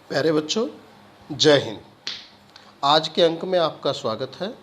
प्यारे बच्चों, जय हिंद। आज के अंक में आपका स्वागत है।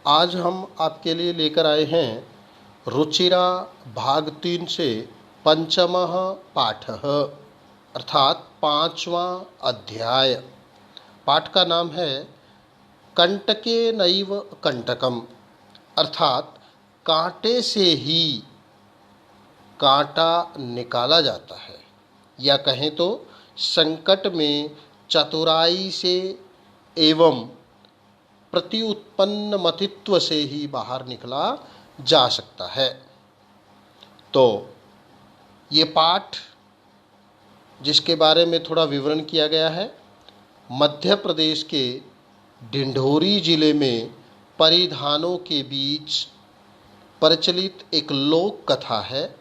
आज हम आपके लिए लेकर आए हैं रुचिरा भाग 3 से पंचमः पाठः अर्थात 5वां अध्याय। पाठ का नाम है कंटके नैव कंटकम अर्थात कांटे से ही कांटा निकाला जाता है, या कहें तो संकट में चतुराई से एवं प्रत्युत्पन्न मतित्व से ही बाहर निकला जा सकता है। तो ये पाठ जिसके बारे में थोड़ा विवरण किया गया है, मध्य प्रदेश के डिंडोरी जिले में परिधानों के बीच प्रचलित एक लोक कथा है।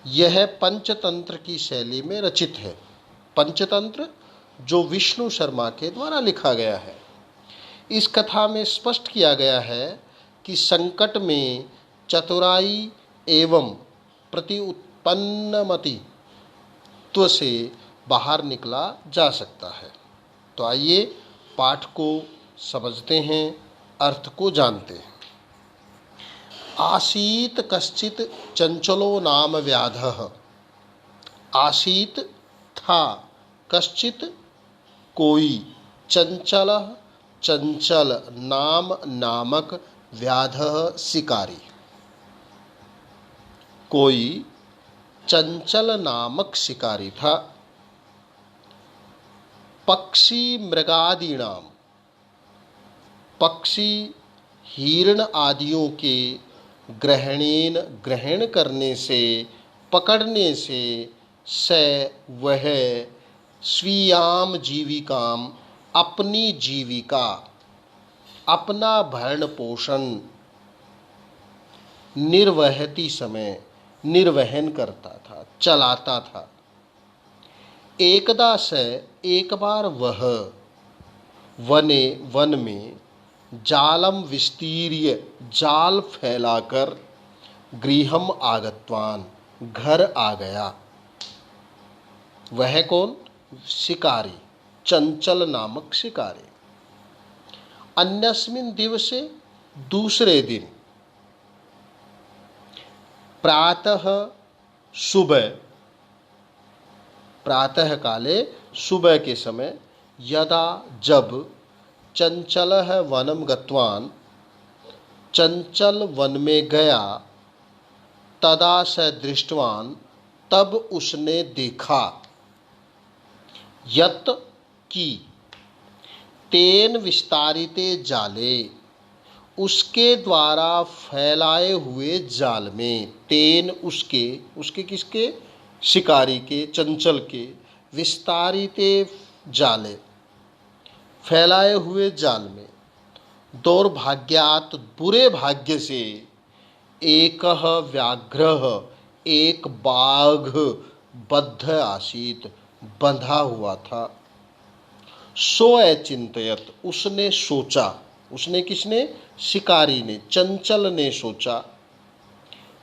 यह पंचतंत्र की शैली में रचित है। पंचतंत्र जो विष्णु शर्मा के द्वारा लिखा गया है। इस कथा में स्पष्ट किया गया है कि संकट में चतुराई एवं प्रत्युत्पन्नमतित्व से बाहर निकला जा सकता है। तो आइए पाठ को समझते हैं, अर्थ को जानते हैं। आसीत कश्चित चंचलो नाम व्याधः। आसीत था कश्चित कोई, चंचल चंचल नाम नामक व्याधः शिकारी। कोई चंचल नामक शिकारी था। पक्षी मृगादीनाम, पक्षी हिरण आदियों के ग्रहण करने से, पकड़ने से स वह स्वीयाम जीविकाम अपनी जीविका, अपना भरण पोषण निर्वहती समय निर्वहन करता था, चलाता था। एकदा से एक बार वह वन में जालम विस्तीर्य जाल फैलाकर गृहम आगतवान घर आ गया। वह कौन? शिकारी, चंचल नामक शिकारी। अन्यस्मिन दिवसे, दूसरे दिन, प्रातः सुबह, प्रातः काले सुबह के समय, यदा जब, चंचलः वनम गतवान, चंचल वन में गया, तदा स दृष्टवान, तब उसने देखा, यत की तेन विस्तारिते जाले, उसके द्वारा फैलाए हुए जाल में, तेन उसके किसके? शिकारी के, चंचल के, विस्तारिते जाले फैलाए हुए जाल में, दौर्भाग्यात बुरे भाग्य से, एकः व्याघ्रः एक बाघ बद्ध आसीत बंधा हुआ था। सो अचिंतयत उसने सोचा, उसने किसने? शिकारी ने, चंचल ने सोचा,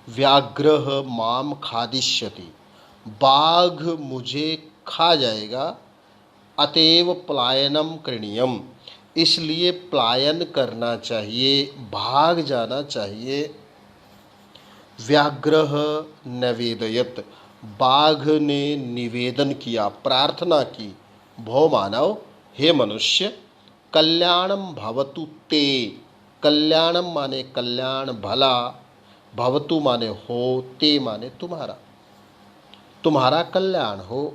व्याघ्रः माम खादिष्यति, बाघ मुझे खा जाएगा, अतएव पलायनम करणीयम, इसलिए पलायन करना चाहिए, भाग जाना चाहिए। व्याघ्रः नवेदयत, बाघ ने निवेदन किया, प्रार्थना की, भो मानव, हे मनुष्य, कल्याणम भवतु ते, कल्याणम माने कल्याण, भला, भवतु माने हो, ते माने तुम्हारा, तुम्हारा कल्याण हो।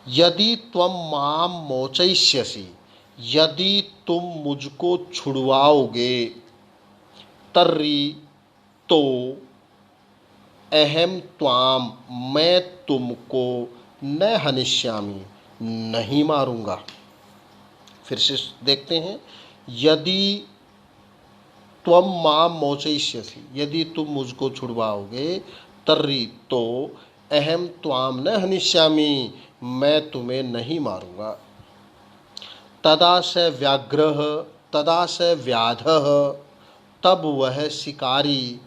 यदि त्वम माम मोचयिष्यसि, यदि तुम मुझको छुड़वाओगे, तर्हि तो अहम त्वाम, मैं तुमको न हनिष्यामि, नहीं मारूंगा। फिर से देखते हैं, यदि त्वम माम मोचयिष्यसि, यदि तुम मुझको छुड़वाओगे, तर्हि तो अहम त्वाम न हनिष्यामि, मैं तुम्हें नहीं मारूंगा। तदा स व्याघ्रः, तदा स व्याधः, तब वह शिकारी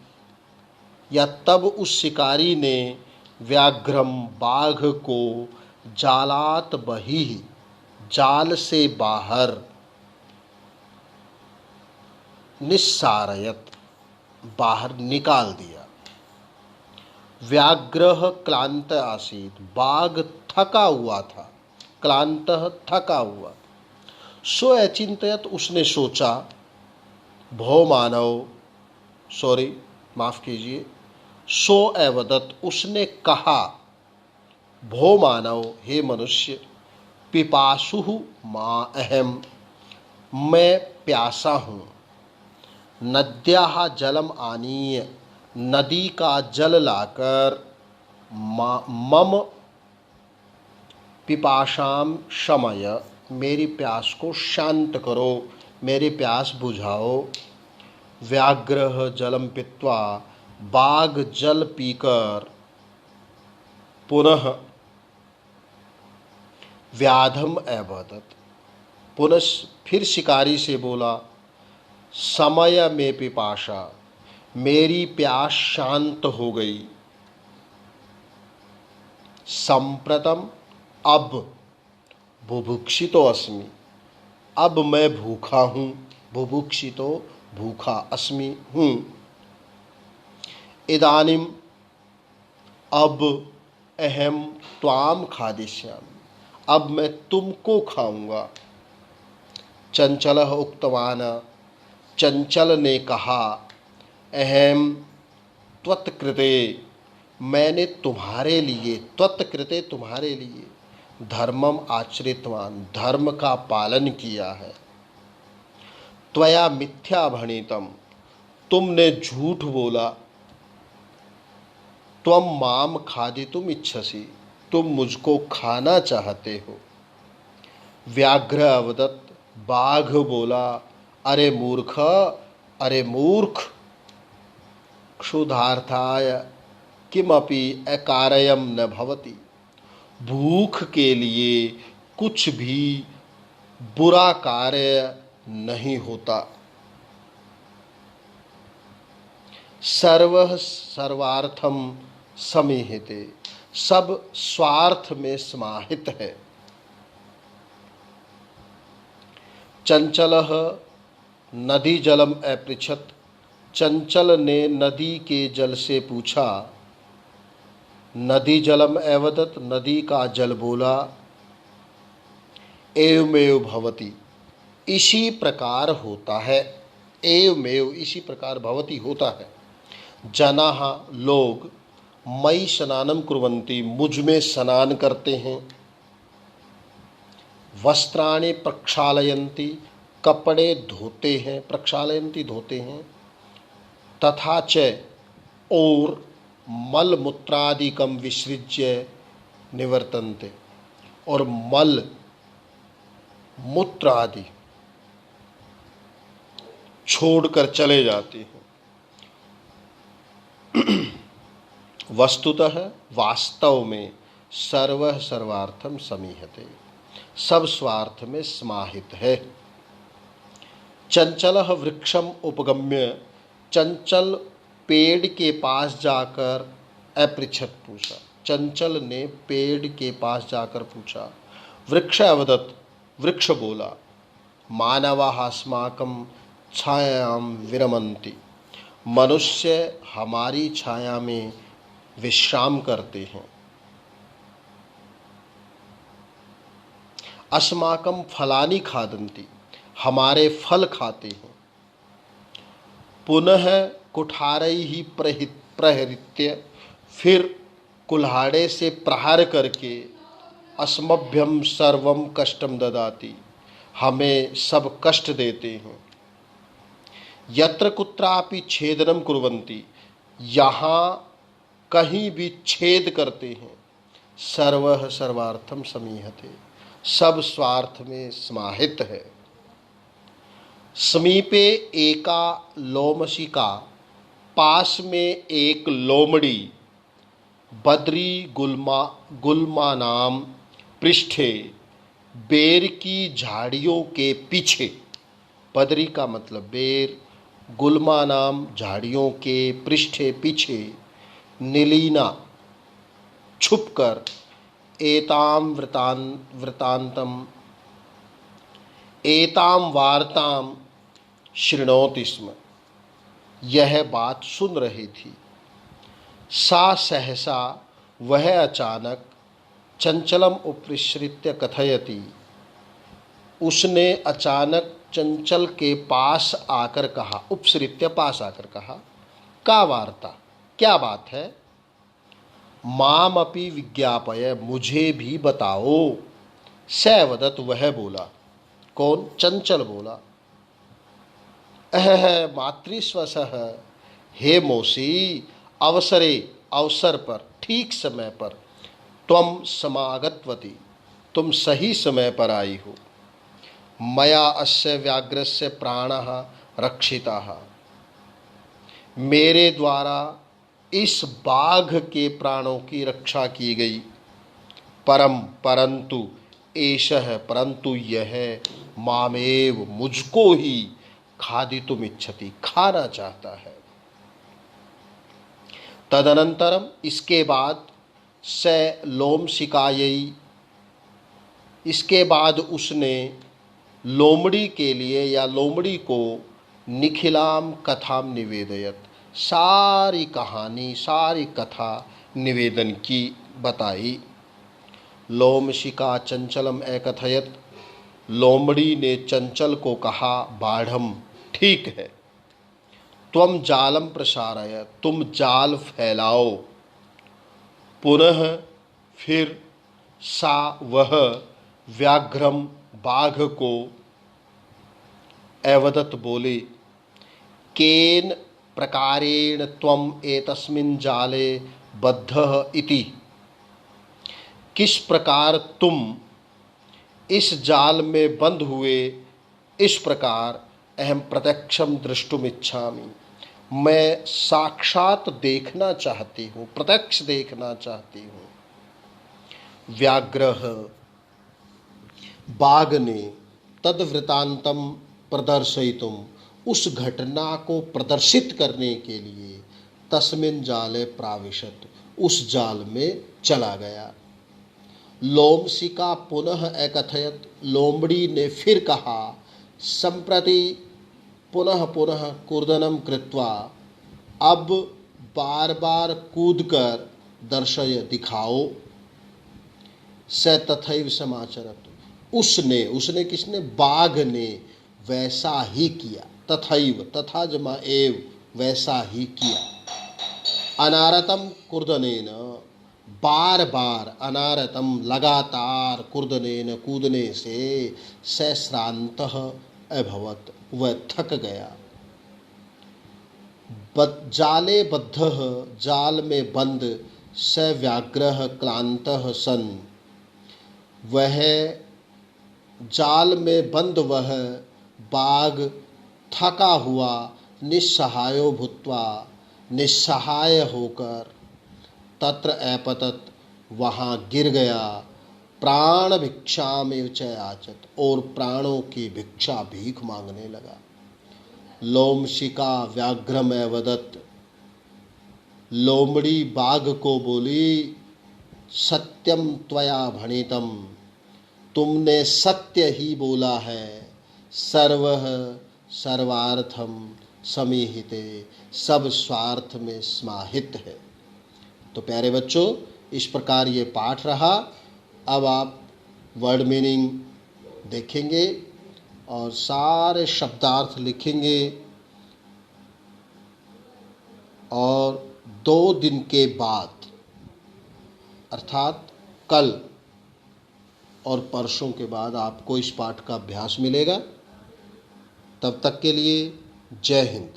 या तब उस शिकारी ने व्याघ्रम बाघ को जालात बहिः, जाल से बाहर, निस्सारयत, बाहर निकाल दिया। व्याघ्रः क्लांत आसीत्, बाघ थका हुआ था। क्लांतः थका हुआ। सो अचिंतयत, उसने सोचा। भो मानव, सॉरी माफ कीजिए, सो अवदत, उसने कहा। भो मानव, हे मनुष्य, पिपासुः मा अहम, मैं प्यासा हूँ। नद्याः जलम आनीय, नदी का जल लाकर, मम पिपाशाम शमय, मेरी प्यास को शांत करो, मेरी प्यास बुझाओ। व्याघ्रः जलम पीत्वा, बाघ जल पीकर, पुनः व्याधम अवदत, पुनः फिर शिकारी से बोला। समय में पिपाशा, मेरी प्यास शांत हो गई। संप्रतम, अब, बुभुक्षितो अस्मि, अब मैं भूखा हूँ। बुभुक्षितो, भूखा, अस्मि, हूँ। इदानीम, अब, अहम त्वाम खादिष्यामि, अब मैं तुमको खाऊंगा। चंचलः उक्तवान, चंचल ने कहा। अहम त्वत्कृते, मैंने तुम्हारे लिए, त्वत्कृते तुम्हारे लिए, धर्मम आचरितवान, धर्म का पालन किया है। त्वया मिथ्या भणितम, तुमने झूठ बोला। त्वम माम खादितुम इच्छसि, तुम मुझको खाना चाहते हो। व्याघ्र अवदत, बाघ बोला। अरे मूर्ख, अरे मूर्ख, क्षुधार्थाय किमपि अकार्यम न भवति, भूख के लिए कुछ भी बुरा कार्य नहीं होता। सर्वः सर्वार्थम समीहिते, सब स्वार्थ में समाहित है। चंचलः नदी जलम अपृच्छत, चंचल ने नदी के जल से पूछा। नदी जलम अवदत, नदी का जल बोला। एवमेव भवति, इसी प्रकार होता है। एवमेव, इसी प्रकार भवति, होता है। जनाः, लोग, मयि स्नानं कुर्वन्ति, मुझ में स्नान करते हैं। वस्त्राणि प्रक्षालयन्ति, कपड़े धोते हैं। प्रक्षालयन्ति, धोते हैं। तथा च, और, मल मूत्रादिकम विसृज्य निवर्तन्ते, और मल मूत्र आदि छोड़कर चले जाते हैं। वस्तुतः, वास्तव में, सर्वः सर्वार्थम समीहते, सब स्वार्थ में समाहित है। चंचलः वृक्षम उपगम्य, चंचल पेड़ के पास जाकर अपृच्छत, पूछा। चंचल ने पेड़ के पास जाकर पूछा। वृक्ष अवदत, वृक्ष बोला। मानवाः अस्माकं छायां विरमन्ति, मनुष्य हमारी छाया में विश्राम करते हैं। अस्माकं फलानि खादन्ति, हमारे फल खाते हैं। पुनः कुठारैः प्रहृत्य, फिर कुल्हाड़े से प्रहार करके, अस्मभ्यं सर्वं कष्टं ददाति, हमें सब कष्ट देते हैं। यत्र कुत्रापि छेदनं कुर्वन्ति, यहाँ कहीं भी छेद करते हैं। सर्वः सर्वार्थम समीहते, सब स्वार्थ में समाहित है। समीपे एका लोमशिका, पास में एक लोमड़ी। बद्री गुल्मा नाम पृष्ठे, बेर की झाड़ियों के पीछे। बद्री का मतलब बेर, गुल्मा नाम झाड़ियों के पृष्ठे, पीछे। नीलीना, छुपकर। एताम वृतांतम एताम वार्ताम शृणोति स्म। यह बात सुन रही थी। सा सहसा, वह अचानक, चंचलम उपसृत्य कथयति, उसने अचानक चंचल के पास आकर कहा, उपसृत्य पास आकर कहा, का वार्ता, क्या बात है? माम अपि विज्ञापय, मुझे भी बताओ। स वदत, वह बोला। कौन? चंचल बोला। अह मातृस्वसः, हे मौसी, अवसरे, अवसर पर, ठीक समय पर, त्वम समागतवती, तुम सही समय पर आई हो। मया अस्य व्याघ्रस्य प्राणः रक्षिताः, मेरे द्वारा इस बाघ के प्राणों की रक्षा की गई। परंतु एषः, परंतु यह, मामेव, मुझको ही, खादितुम इच्छति, खाना चाहता है। तदनंतरम, इसके बाद, स लोमशिकायै, इसके बाद उसने लोमड़ी के लिए या लोमड़ी को निखिलाम कथाम निवेदयत, सारी कहानी, सारी कथा निवेदन की, बताई। लोमशिका चंचलम एकथयत, लोमड़ी ने चंचल को कहा, बाढ़म, ठीक है। त्वम जालम प्रसारय, तुम जाल फैलाओ। पुनः, फिर, सा, वह, व्याघ्रम, बाघ को, अवदत, बोले, केन प्रकारेण त्वम एतस्मिन् जाले बद्धः इति, किस प्रकार तुम इस जाल में बंद हुए, इस प्रकार, अहम प्रत्यक्षम द्रष्टुम इच्छामि, मैं साक्षात देखना चाहती हूँ, प्रत्यक्ष देखना चाहती हूँ। व्याघ्रः, बाघ ने, तद्वृतांतम प्रदर्शयितुम, उस घटना को प्रदर्शित करने के लिए, तस्मिन् जाले प्राविशत, उस जाल में चला गया। लोमशिका पुनः एकथयत, लोमड़ी ने फिर कहा, संप्रति पुनः पुनः कूर्दनम कृत्वा, अब बार बार कूदकर, दर्शय, दिखाओ। स तथैव समाचरत, उसने किसने? बाघ ने वैसा ही किया। तथैव, तथा जमा एव, वैसा ही किया। अनारतम कूर्दनेन, बार बार, अनारतम, लगातार, कूर्दनेन, कूदने से, स श्रान्तः अभवत, वह थक गया। जाले बद्धः, जाल में बंद, स व्याघ्रः क्लान्तः सन्, वह जाल में बंद वह बाघ थका हुआ, निस्सहायो भूत्वा, निस्सहाय होकर, तत्र अपतत, वहाँ गिर गया, प्राण भिक्षामेव च याचत, और प्राणों की भिक्षा, भीख मांगने लगा। लोमशिका व्याघ्रम वदत, लोमड़ी बाघ को बोली, सत्यम त्वया भणितम, तुमने सत्य ही बोला है। सर्वः सर्वार्थम समीहिते, सब स्वार्थ में समाहित है। तो प्यारे बच्चों, इस प्रकार ये पाठ रहा। अब आप वर्ड मीनिंग देखेंगे और सारे शब्दार्थ लिखेंगे, और 2 दिन के बाद, अर्थात कल और परसों के बाद आपको इस पाठ का अभ्यास मिलेगा। तब तक के लिए जय हिंद।